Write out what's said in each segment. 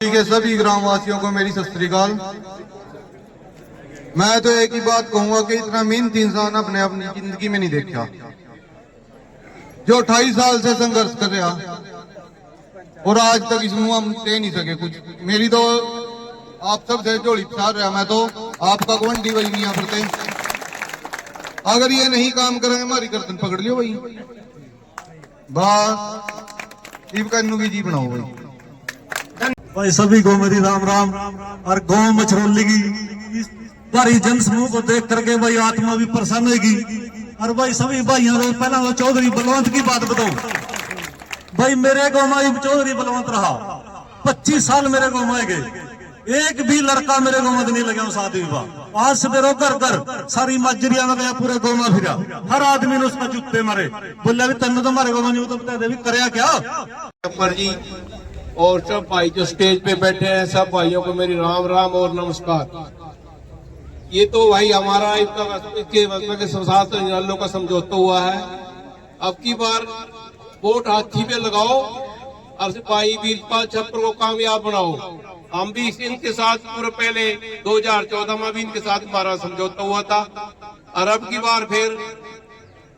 के सभी ग्रामवासियों को मेरी सत श्री अकाल। मैं तो एक ही बात कहूंगा कि इतना मेहनत इंसान अपने अपनी जिंदगी में नहीं देखा, जो 28 साल से संघर्ष कर रहा और आज तक इस मुंह हम दे नहीं सके कुछ। मेरी तो आप सबसे जोड़ी पसार रहा, मैं तो आपका गुआंढी वही नहीं पड़ते। अगर ये नहीं काम करेंगे हमारी गर्दन पकड़ लियो भाई, बस इब का भी जी बनाओ भाई। भाई सभी को मेरी राम राम। और गांव मछरौली की भारी जन समूह को देख करके भाई आत्मा भी प्रसन्न होगी। और भाई सभी भाइयों को पहला वो चौधरी बलवंत की बात बताऊं। भाई मेरे गांव में चौधरी बलवंत रहा, 25 साल मेरे गांव में गए, एक भी लड़का मेरे गांव में नहीं लगा शादी विवाह। आज से बेरो कर कर सारी मजरिया में गया, पूरे गांव में फिरा, हर आदमी ने उसका जूते मारे। बोले भी तेन तो हमारे गांव में नहीं, तो बता दे भी करया क्या। जी और सब भाई जो स्टेज पे बैठे हैं, सब भाइयों को मेरी राम राम और नमस्कार। ये तो भाई हमारा इसके मतलब के साथ निरालों का समझौता हुआ है। अब की बार वोट हाथी पे लगाओ और भाई वीरपाल छप्पर को कामयाब बनाओ। हम भी इनके साथ पूरे पहले 2014 में भी इनके साथ हमारा समझौता हुआ था। और अब की बार फिर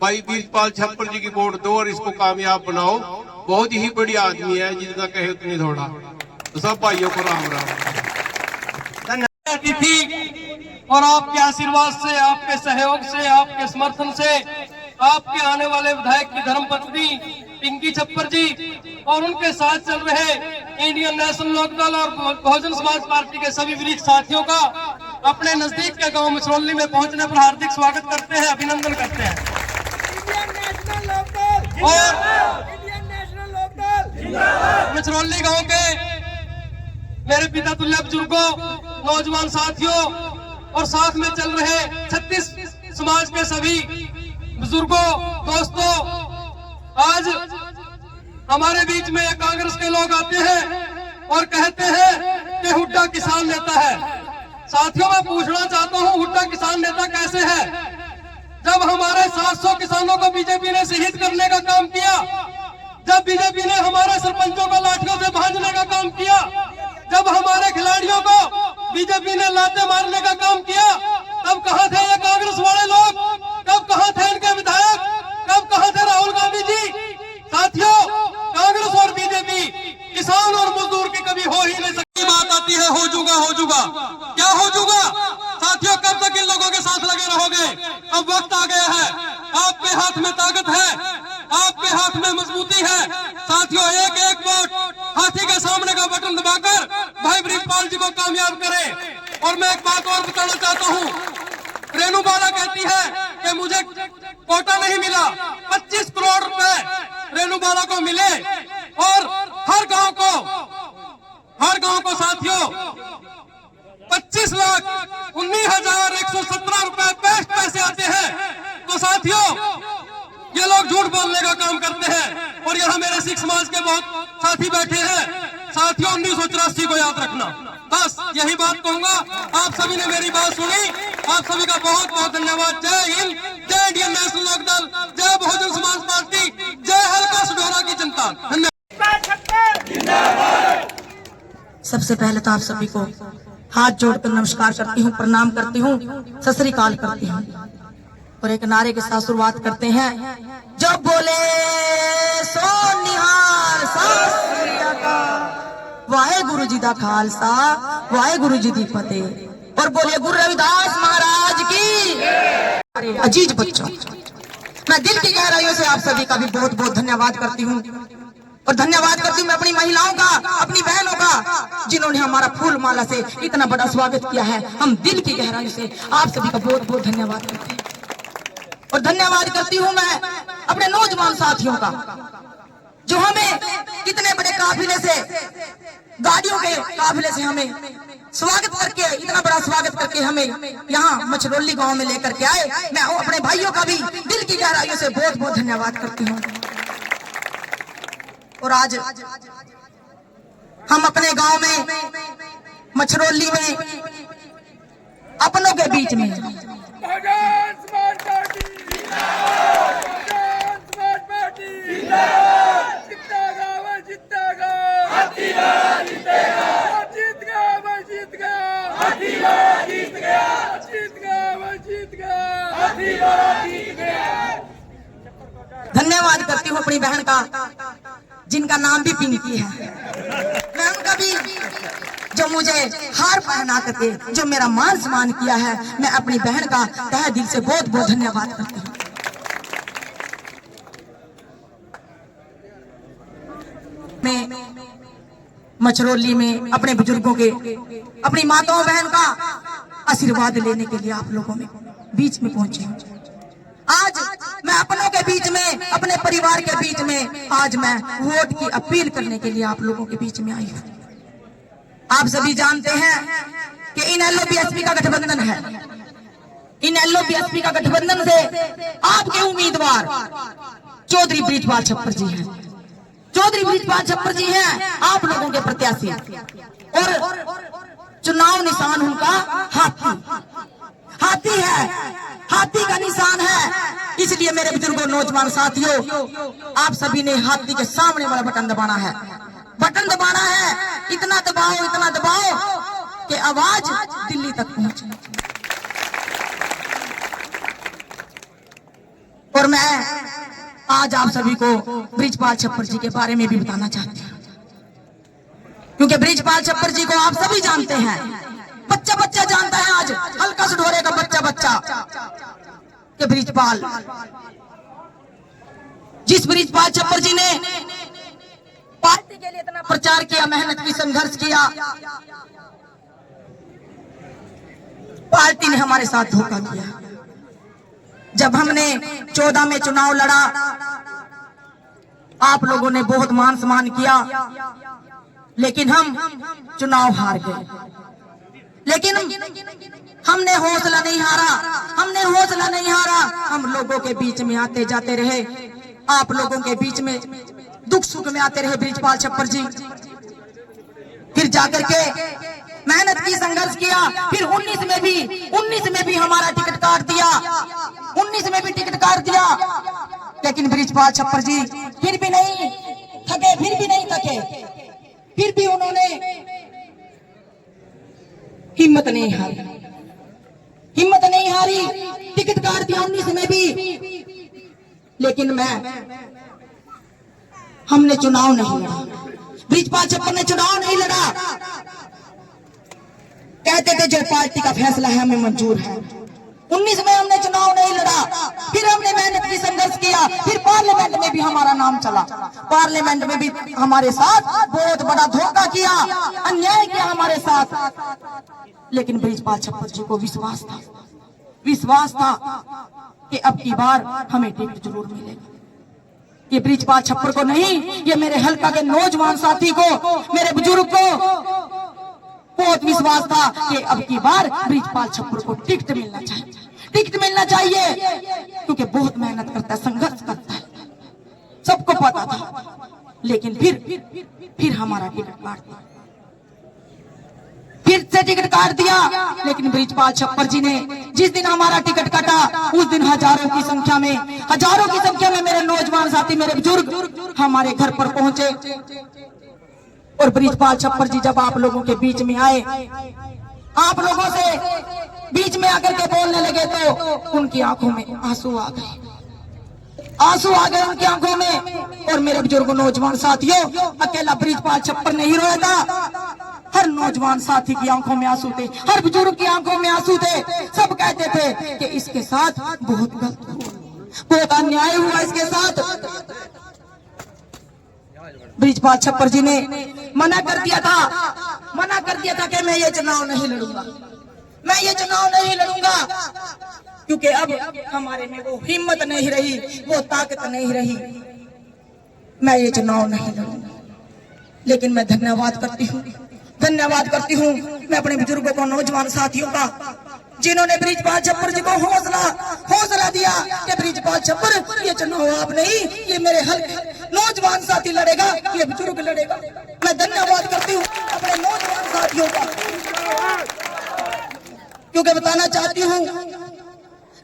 भाई वीरपाल छप्पर जी की वोट दो और इसको कामयाब बनाओ। बहुत ही बड़ी आदमी है, जितना कहे उतनी थोड़ा। तो सब भाइयों को राम राम। अतिथि और आपके आशीर्वाद से, आपके सहयोग से, आपके समर्थन से, आपके आने वाले विधायक की धर्मपत्नी पिंकी छप्पर जी और उनके साथ चल रहे इंडियन नेशनल लोकदल और बहुजन समाज पार्टी के सभी वरिष्ठ साथियों का अपने नजदीक के गांव मछरौली में पहुंचने पर हार्दिक स्वागत करते हैं, अभिनंदन करते हैं। और मछरौली गांव के मेरे पिता तुल्य बुजुर्गों, नौजवान साथियों और साथ में चल रहे 36 समाज के सभी बुजुर्गों, दोस्तों, आज हमारे बीच में कांग्रेस के लोग आते हैं और कहते हैं कि हुड्डा किसान नेता है। साथियों मैं पूछना चाहता हूं, हुड्डा किसान नेता कैसे है? जब हमारे 700 किसानों को बीजेपी ने शहीद करने का काम किया, जब बीजेपी ने हमारे सरपंचों को लाठियों से भांजने का काम किया, जब हमारे खिलाड़ियों को बीजेपी ने लाते मारने का काम किया, तब कहां थे ये कांग्रेस वाले लोग? कब कहां थे इनके विधायक? कब कहां थे राहुल गांधी जी? साथियों, कांग्रेस और बीजेपी किसान और मजदूर की कभी हो ही नहीं सकती। बात आती है हो जूगा, क्या हो जूगा? साथियों, कब तक इन लोगों के साथ लगे रहोगे? अब वक्त आ गया है, आपके हाथ में ताकत है, आपके हाथ में मजबूती है। साथियों, एक एक वोट हाथी के सामने का बटन दबाकर भाई वीरपाल जी को कामयाब करें। और मैं एक बात और बताना चाहता हूं, रेणु बाला कहती है कि मुझे कोटा नहीं मिला, 25 करोड़ रुपए रेणु बाला को मिले और हर गांव को साथियों 25,19,117 रुपए बेस्ट पैसे आते हैं। तो साथियों, ये लोग झूठ बोलने का काम करते हैं। और यहाँ मेरे सिख समाज के बहुत साथी बैठे हैं। साथियों, 1984 को याद रखना, बस यही बात कहूंगा। आप सभी ने मेरी बात सुनी, आप सभी का बहुत बहुत धन्यवाद। जय हिंद, जय इंडियन नेशनल लोकदल, जय बहुजन समाज पार्टी, जय हल्का सडोरा की जनता। धन्यवाद। सबसे पहले तो आप सभी को हाथ जोड़कर नमस्कार करती हूँ, प्रणाम करती हूँ, सत श्री अकाल करती हूँ और एक नारे के साथ शुरुआत करते हैं। जब बोले सो निहाल सत श्री अकाल, वाहे गुरु जी दा खालसा, वाहे गुरु जी दी फतेह। और बोले गुरु रविदास महाराज की। अजीज बच्चों, मैं दिल की गहराइयों से आप सभी का भी बहुत बहुत धन्यवाद करती हूँ। और धन्यवाद करती हूँ मैं अपनी महिलाओं का, अपनी बहनों का, जिन्होंने हमारा फूल माला से इतना बड़ा स्वागत किया है। हम दिल की गहराइयों से आप सभी का बहुत बहुत धन्यवाद करते हैं। और धन्यवाद करती हूँ मैं अपने नौजवान साथियों का, जो हमें कितने बड़े काफिले से, गाड़ियों के काफिले से हमें स्वागत करके, इतना बड़ा स्वागत करके हमें यहाँ मछरौली गांव में लेकर के आए। मैं अपने भाइयों का भी दिल की गहराइयों से बहुत बहुत धन्यवाद करती हूँ। और आज हम अपने गांव में मछरौली में अपनों के बीच में जीतेगा, जीतेगा, हूँ अपनी बहन का, जिनका नाम भी पिंकी है। मैं उनका भी, जो मुझे हार पहना करके जो मेरा मान सम्मान किया है, मैं अपनी बहन का तहे दिल से बहुत बहुत धन्यवाद करती हूँ। मैं मछरौली में अपने बुजुर्गों के, अपनी माताओं बहन का आशीर्वाद लेने के लिए आप लोगों में बीच में पहुंची हूँ। आज मैं अपनों के बीच में, अपने परिवार के बीच में, आज मैं वोट की अपील करने के लिए आप लोगों के बीच में आई हूँ। आप सभी जानते हैं कि इनेलो बीएसपी का गठबंधन है। इनेलो बीएसपी का गठबंधन से आपके उम्मीदवार चौधरी बृजपाल छप्पर जी हैं। चौधरी बृजपाल छप्पर जी हैं आप लोगों के प्रत्याशी, और चुनाव निशान उनका हाथी है, हाथी का निशान है। इसलिए मेरे बुजुर्गों, नौजवान साथियों, आप सभी ने हाथी के सामने वाला बटन दबाना है, बटन दबाना है। इतना दबाओ कि आवाज दिल्ली तक पहुंचे। और मैं आज आप सभी को बृजपाल छप्पर जी के बारे में भी बताना चाहती हूँ, क्योंकि बृजपाल छप्पर जी को आप सभी जानते हैं, बच्चा जानता है। आज हल्का सुढोरे का बच्चा के बृजपाल, जिस बृजपाल छप्पर जी ने पार्टी के लिए इतना प्रचार किया, मेहनत की, संघर्ष किया, पार्टी ने हमारे साथ धोखा किया। जब हमने 14 में चुनाव लड़ा, आप लोगों ने बहुत मान सम्मान किया, लेकिन हम चुनाव हार गए। लेकिन हमने हौसला नहीं हारा, हम लोगों के बीच में आते जाते रहे, आप लोगों के बीच में दुख सुख में आते रहे बृजपाल छप्पर जी। फिर जाकर के मेहनत की, संघर्ष किया। फिर 19 में भी हमारा टिकट काट दिया, 19 में भी टिकट काट दिया। लेकिन बृजपाल छप्पर जी फिर भी नहीं थके, फिर भी उन्होंने हिम्मत नहीं हारी, टिकट काट दिया 19 में भी। लेकिन हमने चुनाव नहीं लड़ा, बृजपाल छप्पर ने चुनाव नहीं लड़ा। कहते थे जो पार्टी का फैसला है हमें मंजूर है। 19 में हमने चुनाव नहीं लड़ा, फिर हमने मेहनत की, संघर्ष किया। फिर पार्लियामेंट में भी हमारा नाम चला, पार्लियामेंट में भी हमारे साथ बहुत बड़ा धोखा किया, अन्याय किया हमारे साथ। लेकिन बृजपाल छप्पर जी को विश्वास था कि अब की बार हमें टिकट जरूर मिलेगा। ये बृजपाल छप्पर को नहीं, ये मेरे हल्का के नौजवान साथी को, मेरे बुजुर्ग को बहुत विश्वास था कि अब की बार बृजपाल छप्पर को टिकट मिलना चाहिए, क्योंकि बहुत मेहनत करता है, संघर्ष करता है, सबको पता था। लेकिन फिर हमारा टिकट काट दिया, फिर से टिकट काट दिया। लेकिन बृजपाल छप्पर जी ने जिस दिन हमारा टिकट काटा, उस दिन हजारों की संख्या में मेरे नौजवान साथी, मेरे बुजुर्ग हमारे घर पर पहुंचे। और बृजपाल छप्पर जी जब आप लोगों के बीच में आए, आप लोगों से बीच में आकर के बोलने लगे, तो उनकी आंखों में आंसू आ गए उनकी आंखों में। और मेरे बुजुर्ग, नौजवान साथियों, अकेला बृजपाल छप्पर नहीं रोया था, हर नौजवान साथी की आंखों में आंसू थे, हर बुजुर्ग की आंखों में आंसू थे। सब कहते थे कि इसके साथ बहुत गलत हुआ, बहुत अन्याय हुआ इसके साथ। बृजपाल छप्पर जी ने मना कर दिया था कि मैं ये चुनाव नहीं लड़ूंगा, क्योंकि अब हमारे में वो हिम्मत नहीं रही, वो ताकत नहीं रही, मैं ये चुनाव नहीं लड़ूंगा। लेकिन मैं धन्यवाद करती हूँ मैं अपने बुजुर्गों को, नौजवान साथियों का, जिन्होंने बृजपाल छप्पर जी को हौसला दिया कि बृजपाल छप्पर, ये चुनाव आप नहीं, ये मेरे हल्के नौजवान साथी लड़ेगा, ये बुजुर्ग लड़ेगा। मैं धन्यवाद करती हूँ अपने नौजवान साथियों का, क्योंकि बताना चाहती हूँ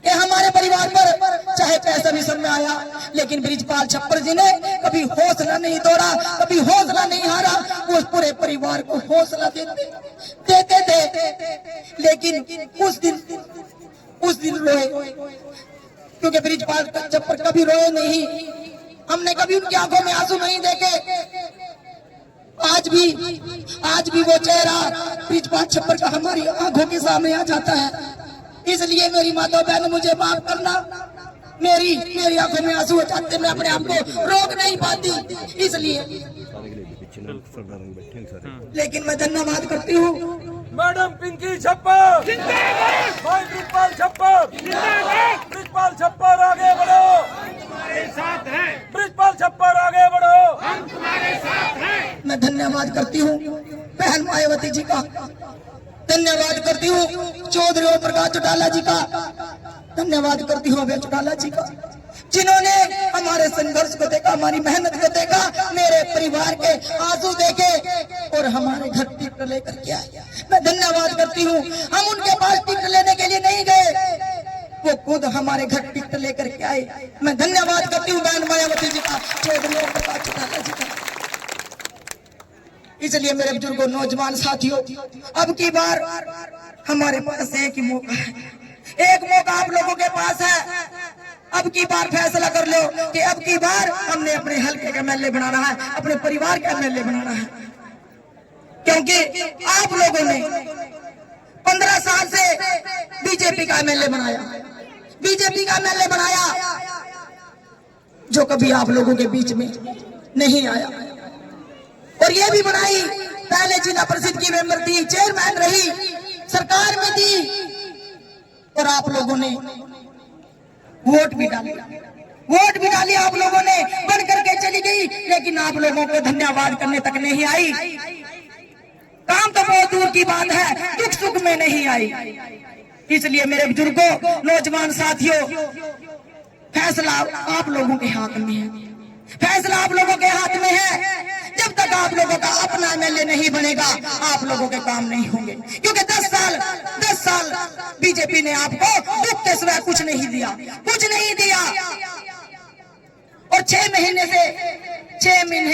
कि हमारे परिवार पर चाहे पैसा भी सब में आया, लेकिन बृजपाल छप्पर जी ने कभी हौसला नहीं तोड़ा, कभी हौसला नहीं हारा। वो पूरे परिवार को हौसला देते थे। लेकिन उस दिन रोए, क्योंकि बृजपाल छप्पर कभी रोए नहीं, हमने कभी उनकी आंखों में आंसू नहीं देखे। आज भी वो चेहरा ब्रिजपाल छप्पर का हमारी आंखों के सामने आ जाता है। इसलिए मेरी माता बहन मुझे माफ करना, मेरी आंखों में आंसू हो जाते, मैं अपने आप को रोक नहीं पाती। इसलिए लेकिन मैं धन्यवाद करती हूँ मैडम पिंकी छप्पर जिंदाबाद, भाई ब्रिजपाल छप्पर जिंदाबाद, ब्रिजपाल छप्पर आगे बढ़ो, हम तुम्हारे साथ हैं, ब्रिजपाल छप्पर आगे बढ़ो, हम तुम्हारे साथ हैं। मैं धन्यवाद करती हूँ बहन मायावती जी का, धन्यवाद करती हूँ चौधरी ओम प्रकाश चौटाला जी का, धन्यवाद करती हूँ अभय चौटाला जी का, जिन्होंने हमारे संघर्ष को देखा, हमारी मेहनत को देखा, मेरे परिवार के आंसू देखे और हमारे घर टिकट लेकर के आए। मैं धन्यवाद करती हूँ। हम उनके पास टिकट लेने के लिए नहीं गए, वो खुद हमारे घर टिकट लेकर के आए। मैं धन्यवाद करती हूँ बहन मायावती जी का, चौधरी ओम प्रकाश चौटाला जी का। इसलिए मेरे बुजुर्गों, नौजवान साथियों, अब की बार हमारे पास एक ही मौका है, एक मौका आप लोगों के पास है। अब की बार फैसला कर लो कि अब की बार हमने अपने हल्के का एमएलए बनाना है, अपने परिवार का एमएलए बनाना है। क्योंकि आप लोगों ने 15 साल से बीजेपी का एमएलए बनाया, बीजेपी का एमएलए बनाया, जो कभी आप लोगों के बीच में नहीं आया। और ये भी बनाई, पहले जिला परिषद की मेंबर थी, चेयरमैन रही, सरकार में थी, और आप लोगों ने वोट भी डाली आप लोगों ने, बन करके चली गई, लेकिन आप लोगों को धन्यवाद करने तक नहीं आई। काम तो बहुत दूर की बात है, दुख सुख में नहीं आई। इसलिए मेरे बुजुर्गों, नौजवान साथियों, फैसला आप लोगों के हाथ में है, फैसला आप लोगों के हाथ में है। जब तक आप लोगों का अपना एमएलए नहीं बनेगा, आप लोगों के काम नहीं होंगे। क्योंकि 10 साल बीजेपी ने आपको दुख के सिवा कुछ नहीं दिया, कुछ नहीं दिया। और 6 महीने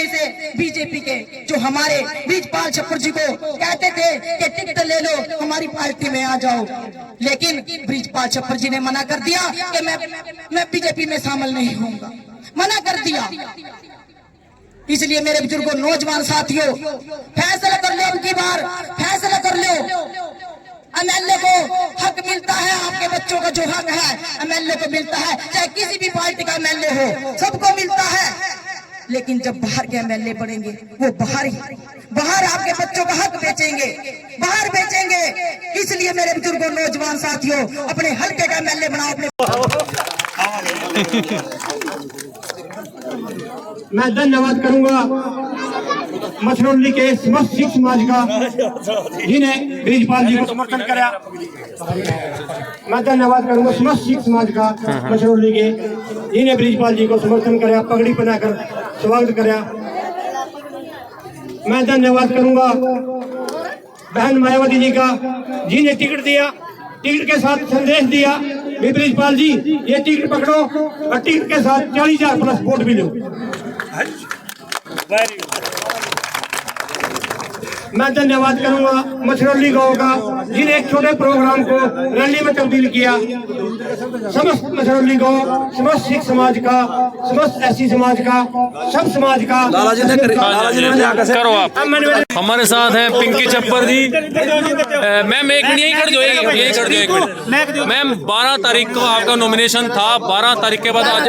से बीजेपी के जो हमारे ब्रिजपाल छप्पर जी को कहते थे कि टिकट ले लो, हमारी पार्टी में आ जाओ, लेकिन ब्रिजपाल छप्पर जी ने मना कर दिया कि मैं बीजेपी में शामिल नहीं होऊंगा, मना कर दिया। इसलिए मेरे बुजुर्गों, नौजवान साथियों, फैसला कर लो, अब की बार फैसला कर लो। एमएलए को हक मिलता है, आपके बच्चों का जो हक है एमएलए को मिलता है, चाहे किसी भी पार्टी का एमएलए हो, सबको मिलता है। लेकिन जब बाहर के एमएलए बढ़ेंगे, वो बाहर आपके बच्चों का हक बेचेंगे, बाहर बेचेंगे। इसलिए मेरे बुजुर्गों, नौजवान साथियों, अपने हल्के का एमएलए बनाओ। अपने मैं धन्यवाद करूंगा मछरौली के समस्त सिख समाज का, जिन्हें ब्रिजपाल जी को समर्थन कराया। मैं धन्यवाद करूंगा समस्त सिख समाज का, मछरौली के, जिन्हें ब्रिजपाल जी को समर्थन कराया, पगड़ी पहनाकर स्वागत कराया। मैं धन्यवाद करूंगा बहन मायावती जी का, जिन्हें टिकट दिया, टिकट के साथ संदेश दिया, ब्रिजपाल जी ये टिकट पकड़ो और टिकट के साथ 40,000 प्लस वोट भी लो। मैं धन्यवाद करूंगा मछरौली गांव का, जिन्हें एक छोटे प्रोग्राम को रैली में तब्दील किया। समस्त मछरौली गांव, समस्त सिख समाज का, समस्त एससी समाज का, सब समाज का। करो आप। हमारे साथ हैं पिंकी छप्पर जी। मैम एक मिनट यही कर दो, एक मिनट। मैम 12 तारीख को आपका नॉमिनेशन था, 12 तारीख के बाद आज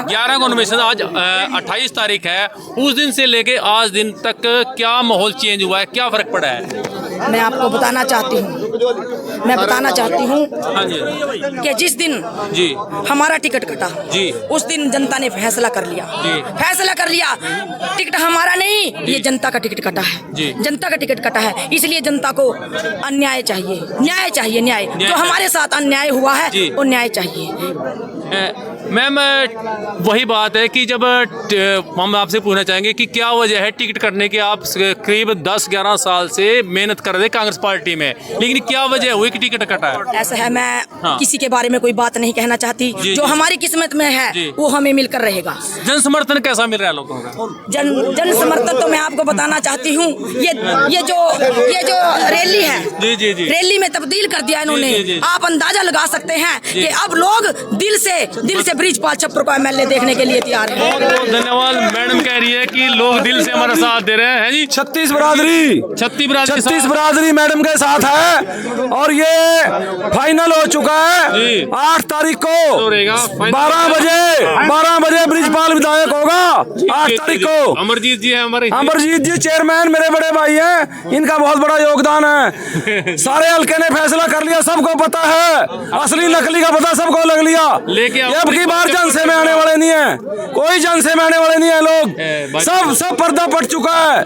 11 को नॉमिनेशन, आज 28 तारीख है। उस दिन से लेके आज दिन तक क्या माहौल चेंज हुआ है, क्या फर्क पड़ा है? मैं आपको बताना चाहती हूँ हाँ जी कि जिस दिन जी हमारा टिकट कटा जी, उस दिन जनता ने फैसला कर लिया टिकट हमारा नहीं, ये जनता का टिकट कटा है जी, जनता का टिकट कटा है। इसलिए जनता को अन्याय चाहिए, न्याय जो हमारे साथ अन्याय हुआ है वो न्याय चाहिए। मैम वही बात है कि जब हम आपसे पूछना चाहेंगे कि क्या वजह है टिकट कटने की? आप करीब 10-11 साल से मेहनत कर रहे कांग्रेस पार्टी में, लेकिन क्या वजह हुई कि टिकट कटा है? ऐसा है, मैं किसी के बारे में कोई बात नहीं कहना चाहती। जो हमारी किस्मत में है वो हमें मिलकर रहेगा। जन समर्थन कैसा मिल रहा है लोगों का? जन समर्थन तो मैं आपको बताना चाहती हूँ, ये जो रैली है, जी रैली में तब्दील कर दिया इन्होंने। आप अंदाजा लगा सकते हैं कि अब लोग दिल से ब्रिजपाल छप्पर को एमएलए देखने के लिए तैयार है। बहुत बहुत धन्यवाद। मैडम कह रही है कि लोग दिल से हमारा साथ दे रहे हैं जी। 36 बरादरी 36 बरादरी मैडम के साथ है और ये फाइनल हो चुका जी। है। 8 तारीख को तो रहेगा फाइनल। 12 बजे ब्रिजपाल विधायक होगा। 8 तारीख को अमरजीत जी है हमारे। अमरजीत जी चेयरमैन मेरे बड़े भाई हैं, इनका बहुत बड़ा योगदान है। सारे हल्के ने फैसला कर लिया, सबको पता है, असली नकली का पता सबको लग लिया। लेके अब की बार जनसे में आने वाले नहीं है, कोई जनसे में आने वाले नहीं है लोग, सब पर्दा पड़ चुका है।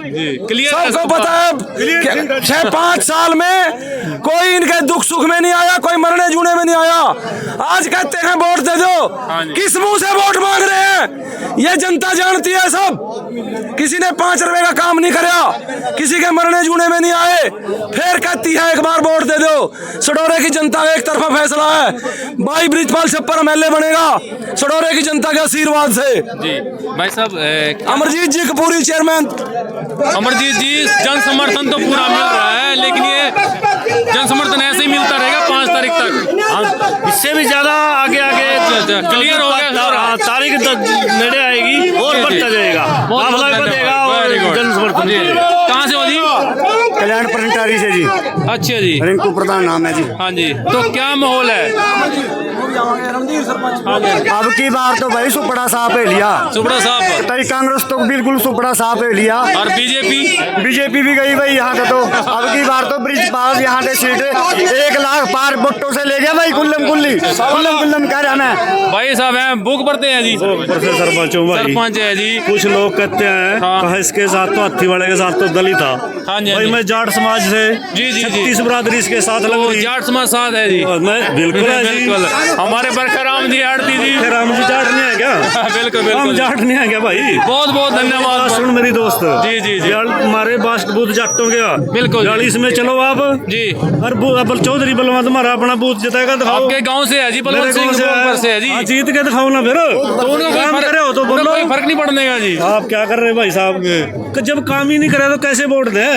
क्लियर सबको पता है 6-5 साल में कोई इनके दुख सुख में नहीं आया, कोई मरने जूने में नहीं आया। आज कहते हैं वोट दे दो, किस मुंह से वोट मांग रहे हैं ये जनता जानती है सब। किसी ने 5 रुपए का काम नहीं कराया, किसी के मरने जूने में नहीं आए, फिर कहती है एक बार वोट दे दो। सडोरे की जनता का एक तरफा फैसला है, भाई ब्रिजपाल छप्पर एमएलए बनेगा सडोरे की जनता के आशीर्वाद से। जी भाई साहब अमरजीत जी कपूरी चेयरमैन। अमरजीत जी जन समर्थन तो पूरा मिल रहा है, लेकिन ये जन समर्थन ऐसे ही मिलता रहेगा 5 तारीख तक। इससे भी ज्यादा आगे क्लियर हो गया, तारीख नेड़े आएगी और बढ़ता जाएगा, जन समर्थन। कहाँ से हो जी? कल्याण परंटारी से जी। अच्छा जी, रिंकू प्रधान नाम है जी। हाँ जी, तो क्या माहौल है? अब की बार तो भाई सुपड़ा साहब है लिया, सुपड़ा साहब तई कांग्रेस तो बिल्कुल सुपड़ा साहब है लिया, और बीजेपी भी गई भाई यहाँ के। तो अब की बार तो ब्रिजपाल यहाँ के सीट 1 लाख पार वोटों से ले गया भाई, कुल्लम कह रहा मैं। भाई साहब हैं बुक भरते हैं जी, सरपंच है जी। कुछ लोग कहते हैं कहा इसके साथ तो हाथी वाले के साथ तो दलित था। हाँ जी, भाई मैं जाट समाज से जी 36 बरादरी इसके साथ लग रही। जाट समाज साथ है जी, मैं बिल्कुल हमारे बरखराम जी आड़ती जी। राम जी जाट नहीं है क्या? बिल्कुल हम जाट नहीं है क्या भाई? बहुत बहुत धन्यवाद। सुन मेरी दोस्त, जी हमारे बास्ट बूथ जाटों का बिल्कुल 40 में चलो आप जी। और चौधरी बलवंत तुम्हारा अपना बूथ जिताएगा, दिखाओ। आपके गांव से है जी, बलवंत सिंह से है जी। जीत के दिखाओ ना, फिर काम करे हो तो बोलो, कोई फर्क नहीं पड़ने का जी। आप क्या कर रहे भाई साहब? जब काम ही नहीं करे तो कैसे वोट दे?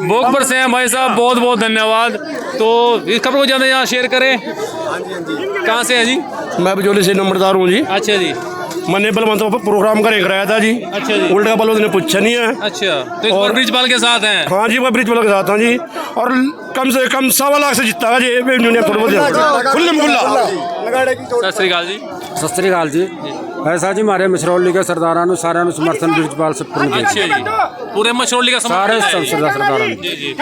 भोग पर से हैं भाई साहब, बहुत बहुत धन्यवाद। तो इस खबर को ज्यादा यहाँ शेयर करें। कहाँ से है जी? मैं बजोली से नंबरदार हूँ जी। अच्छा जी, मैंने बलवंत प्रोग्राम कराया था जी। अच्छा जी, उल्टा बलवंत ने पूछा नहीं है। अच्छा, तो इस बार ब्रिजपाल के साथ हैं? हाँ जी, मैं ब्रिजपाल के साथ हाँ जी, और कम से कम 1.25 लाख से जीता जी। सत श्री अकाल जी। सत श्री अकाल जी। ऐसा जी हमारे मछरौली के सरदारां नूं सारिआं नूं समर्थन ब्रिजपाल छप्पर अच्छा जी, पूरे मछरौली का सारे सरदारां जी जी।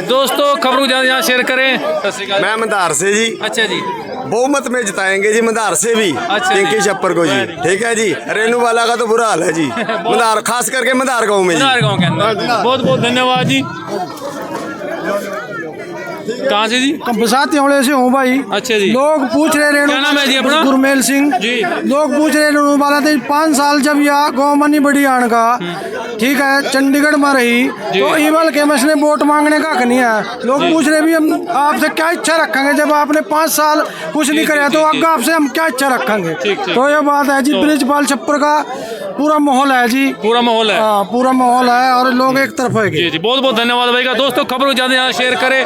दोस्तों खबर को ज्यादा यहाँ शेयर करें। सत श्री अकाल। मैं मंदार से जी। अच्छा जी, बहुमत में जिताएंगे जी मंदार से भी पिंकी छप्पर को जी। ठीक है जी, रेनू वाला का तो बुरा हाल है जी, मंदार खास करके मंदार गाँव में। मंदार गाँव के अंदर। बहुत बहुत धन्यवाद जी। कहाँ से जी? बसाती होने से हूँ भाई। अच्छा जी, लोग पूछ रहे क्या नाम है जी अपना? गुरमेल सिंह जी। लोग पूछ रहे रेणु वाला थे 5 साल जब यह गाँव मनी बड़ी आन का ठीक है चंडीगढ़ में रही तो ईवल के मसले वोट मांगने का नहीं है। लोग पूछ रहे भी हम आपसे क्या इच्छा रखेंगे, जब आपने 5 साल कुछ नहीं कराया तो आगे आपसे हम क्या इच्छा रखेंगे। तो ये बात है जी, ब्रिजपाल छप्पर का पूरा माहौल है जी, पूरा माहौल है। हाँ पूरा माहौल है और लोग एक तरफ है जी जी। बहुत बहुत धन्यवाद भाई का। दोस्तों खबर को ज्यादा यहाँ शेयर करें।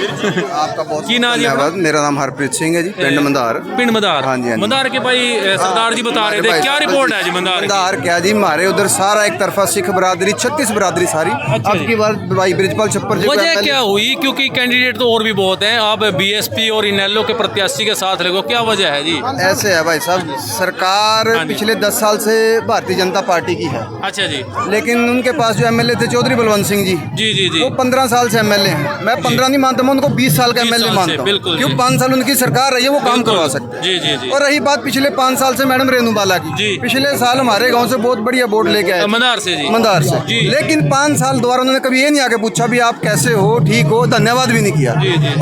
आपका बहुत की नाम धन्यवाद। मेरा नाम हरप्रीत सिंह है जी, पिंड मंदार। पिंड मंदार। हाँ जी, हाँ जी। मंदार के भाई सरदार जी बता रहे थे, क्या रिपोर्ट है जी मंदार? मंदार क्या जी, हमारे उधर सारा एक तरफा सिख बरादरी 36 बरादरी सारी। अब की बार भाई ब्रिजपाल छप्पर जी। वजह क्या हुई? क्योंकि कैंडिडेट तो और भी बहुत हैं, आप बीएसपी और इनेलो के प्रत्याशी के साथ लगो, क्या वजह है जी? ऐसे है भाई साहब, सरकार पिछले 10 साल से भारतीय जनता पार्टी की है। अच्छा जी, लेकिन उनके पास जो एमएलए थे चौधरी बलवंत सिंह जी जी वो 15 साल से एमएलए हैं। मैं 15 नहीं मानता, मैं उनको 20 साल का एमएलए मानता हूँ, क्योंकि 5 साल उनकी सरकार रही है, वो काम करवा सकते हैं। और रही बात पिछले 5 साल से मैडम रेनू बाला की, पिछले साल हमारे गांव से बहुत बढ़िया वोट लेके आए मंदार से जी। मंदार से जी। लेकिन 5 साल दोबारा उन्होंने कभी ये नहीं आके पूछा भी आप कैसे हो, ठीक हो, धन्यवाद भी नहीं किया।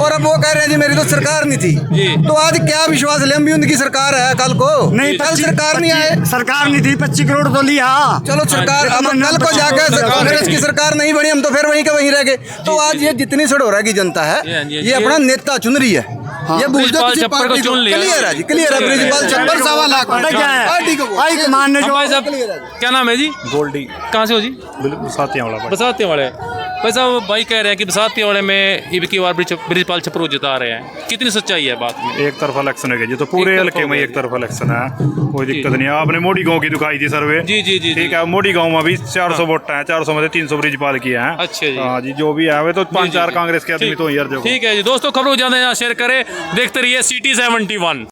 और अब वो कह रहे हैं जी मेरी तो सरकार नहीं थी। तो आज क्या विश्वास ले, हम भी उनकी सरकार है कल को? नहीं, कल सरकार नहीं आए, सरकार नहीं थी, 25 करोड़ तो लिया। चलो सरकार, अब कल को जाकर कांग्रेस की सरकार नहीं बनी, हम तो फिर वहीं के वहीं रह गए। तो आज ये जितनी सडोरा की जनता है ये अपना नेता चुन रही है। ये ब्रिजपाल छप्पर को चुन लिया। क्लियर है जी, क्लियर है। ब्रिजपाल छप्पर 1.25 लाख क्या है? क्या नाम है जी? गोल्डी। कहाँ से हो जी? बसाते वाला। बसाते वाले। भाई साहब भाई कह रहे हैं कि बसाती वाले में इब की बार ब्रिजपाल छपरू जिता रहे हैं, कितनी सच्चाई है बात में? एक तरफा इलेक्शन है जी, तो पूरे हल्के में एक तरफा इलेक्शन है, कोई दिक्कत नहीं है। आपने मोड़ी गांव की दिखाई थी सर्वे, जी जी जी ठीक है। मोड़ी गांव में भी 400 वोट हैं, 400 में से 300 ब्रिजपाल किए हैं। अच्छा जी, हाँ जी, जो भी है वे तो 5-4 कांग्रेस के आदमी तो यार। ठीक है जी दोस्तों, खबरों को ज्यादा शेयर करें, देखते रहिए City 71।